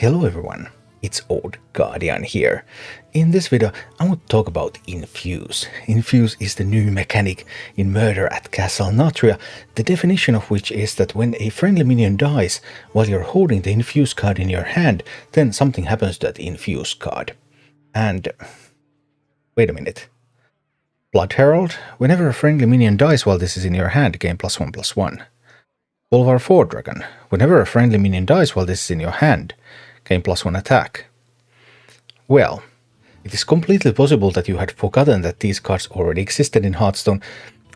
Hello everyone, it's Old Guardian here. In this video I want to talk about Infuse. Infuse is the new mechanic in Murder at Castle Nathria, the definition of which is that when a friendly minion dies while you're holding the Infuse card in your hand, then something happens to that Infuse card. And wait a minute. Blood Herald, whenever a friendly minion dies while this is in your hand, gain +1/+1. Bolvar 4 Dragon, whenever a friendly minion dies while this is in your hand, gain +1 attack. Well, it is completely possible that you had forgotten that these cards already existed in Hearthstone.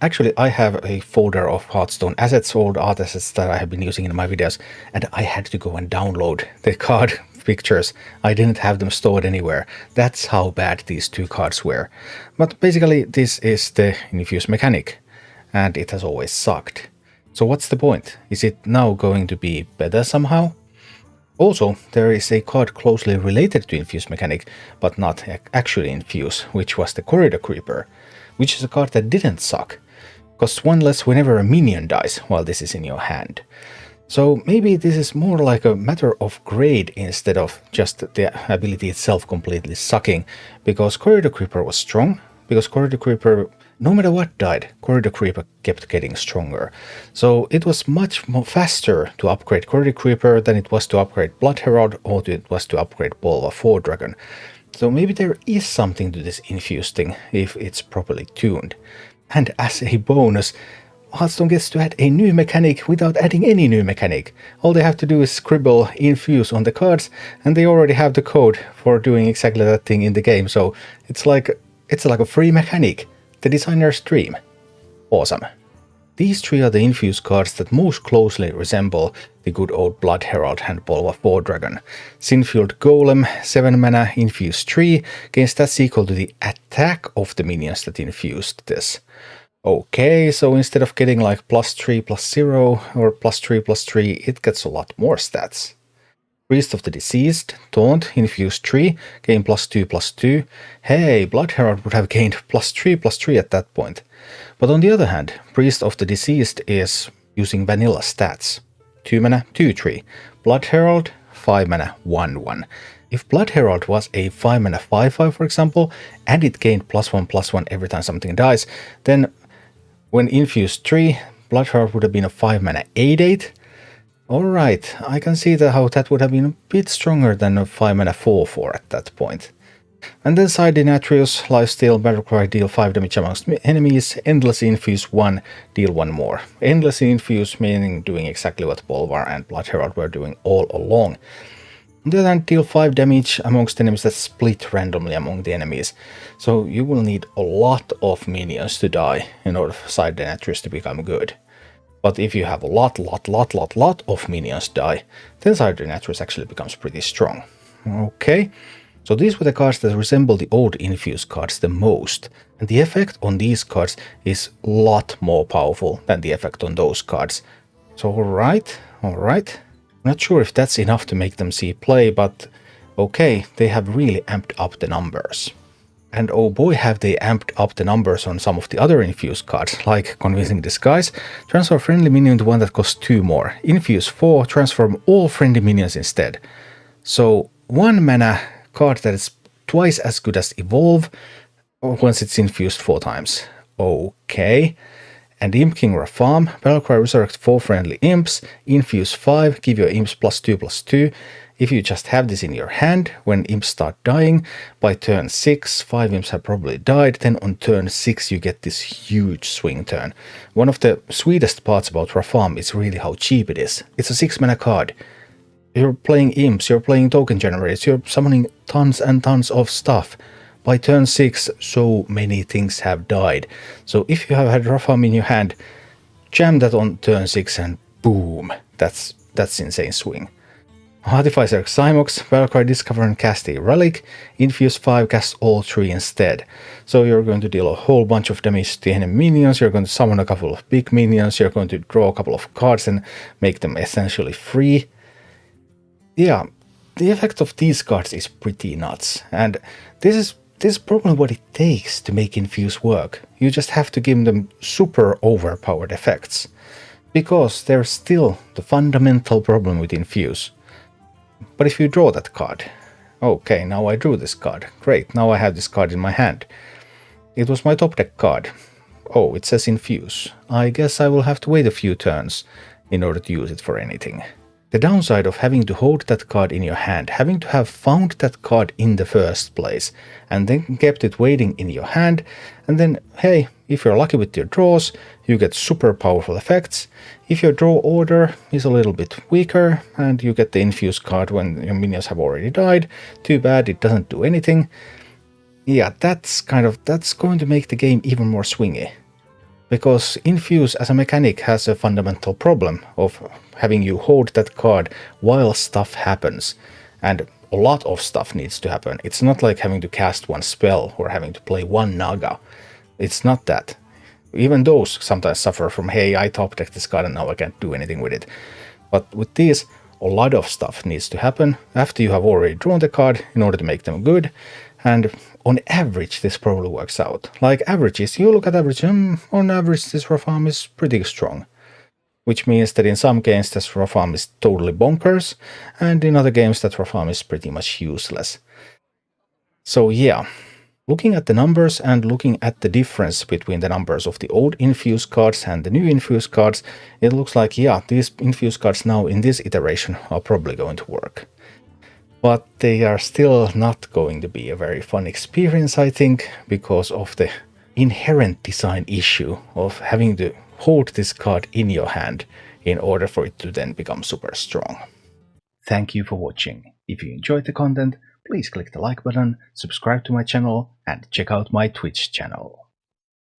Actually, I have a folder of Hearthstone assets, old art assets that I have been using in my videos, and I had to go and download the card pictures. I didn't have them stored anywhere. That's how bad these two cards were. But basically, this is the Infuse mechanic, and it has always sucked. So what's the point? Is it now going to be better somehow? Also, there is a card closely related to Infuse mechanic, but not actually Infuse, which was the Corridor Creeper, which is a card that didn't suck. Costs 1 less whenever a minion dies while this is in your hand. So maybe this is more like a matter of grade instead of just the ability itself completely sucking, because Corridor Creeper was strong, because Corridor Creeper, no matter what died, Corridor Creeper kept getting stronger. So it was much more faster to upgrade Corridor Creeper than it was to upgrade Blood Herald or it was to upgrade Bolvar 4 Dragon. So maybe there is something to this Infuse thing if it's properly tuned. And as a bonus, Hearthstone gets to add a new mechanic without adding any new mechanic. All they have to do is scribble Infuse on the cards, and they already have the code for doing exactly that thing in the game. So it's like a free mechanic. The designer's dream. Awesome. These three are the Infuse cards that most closely resemble the good old Blood Herald and Bolvar 4 Dragon. Sin-Fueled Golem, 7 mana, Infuse 3, gains stats equal to the attack of the minions that infused this. Okay, so instead of getting like +3/+0 or +3/+3, it gets a lot more stats. Priest of the Deceased, Taunt, Infuse 3, gain +2/+2. Hey, Blood Herald would have gained +3/+3 at that point. But on the other hand, Priest of the Deceased is using vanilla stats. 2 mana, 2/3. Blood Herald, 5 mana, 1/1. If Blood Herald was a 5 mana 5/5, for example, and it gained +1/+1 every time something dies, then when Infuse 3, Blood Herald would have been a 5 mana 8/8. Alright, I can see that how that would have been a bit stronger than a 5 mana 4/4 at that point. And then side Denatrius, Lifesteal, Battlecry, deal 5 damage amongst enemies, Endless Infuse 1, deal 1 more. Endless Infuse meaning doing exactly what Bolvar and Blood Herald were doing all along. On the other hand, deal 5 damage amongst enemies that split randomly among the enemies. So you will need a lot of minions to die in order for side Denatrius to become good. But if you have a lot of minions die, then Hydra Standard actually becomes pretty strong. Okay, so these were the cards that resemble the old Infuse cards the most, and the effect on these cards is a lot more powerful than the effect on those cards. So alright. Not sure if that's enough to make them see play, but okay, they have really amped up the numbers. And oh boy, have they amped up the numbers on some of the other Infuse cards, like Convincing Disguise, transfer friendly minion to one that costs 2 more. Infuse 4, transform all friendly minions instead. So 1 mana card that is twice as good as Evolve once it's infused 4 times. Okay. And Imp King Rafam, Battlecry resurrect 4 friendly imps, Infuse 5, give your imps +2/+2. If you just have this in your hand, when imps start dying, by turn 6, 5 imps have probably died, then on turn 6 you get this huge swing turn. One of the sweetest parts about Rafam is really how cheap it is. It's a 6 mana card. You're playing imps, you're playing token generators, you're summoning tons and tons of stuff. By turn 6, so many things have died. So if you have had Rafam in your hand, jam that on turn 6 and boom, that's insane swing. Artificer Cymox, Battlecry discover and cast a relic, Infuse 5, cast all 3 instead. So you're going to deal a whole bunch of damage to enemy minions, you're going to summon a couple of big minions, you're going to draw a couple of cards and make them essentially free. Yeah, the effect of these cards is pretty nuts, and this is probably what it takes to make Infuse work. You just have to give them super overpowered effects. Because there's still the fundamental problem with Infuse. But if you draw that card, okay, now I drew this card. Great, now I have this card in my hand. It was my top deck card. Oh, it says Infuse. I guess I will have to wait a few turns in order to use it for anything. The downside of having to hold that card in your hand, having to have found that card in the first place, and then kept it waiting in your hand, and then, hey, if you're lucky with your draws, you get super powerful effects. If your draw order is a little bit weaker, and you get the Infuse card when your minions have already died, too bad, it doesn't do anything. Yeah, that's going to make the game even more swingy. Because Infuse as a mechanic has a fundamental problem of having you hold that card while stuff happens. And a lot of stuff needs to happen. It's not like having to cast one spell or having to play one Naga. It's not that. Even those sometimes suffer from, hey, I top deck this card and now I can't do anything with it. But with these, a lot of stuff needs to happen after you have already drawn the card in order to make them good. And on average, this probably works out. Like averages, you look at average, on average, this raw farm is pretty strong. Which means that in some games, this raw farm is totally bonkers, and in other games, that raw farm is pretty much useless. So yeah, looking at the numbers and looking at the difference between the numbers of the old Infuse cards and the new Infuse cards, it looks like, yeah, these Infuse cards now in this iteration are probably going to work. But they are still not going to be a very fun experience, I think, because of the inherent design issue of having to hold this card in your hand in order for it to then become super strong. Thank you for watching. If you enjoyed the content, please click the like button, subscribe to my channel, and check out my Twitch channel.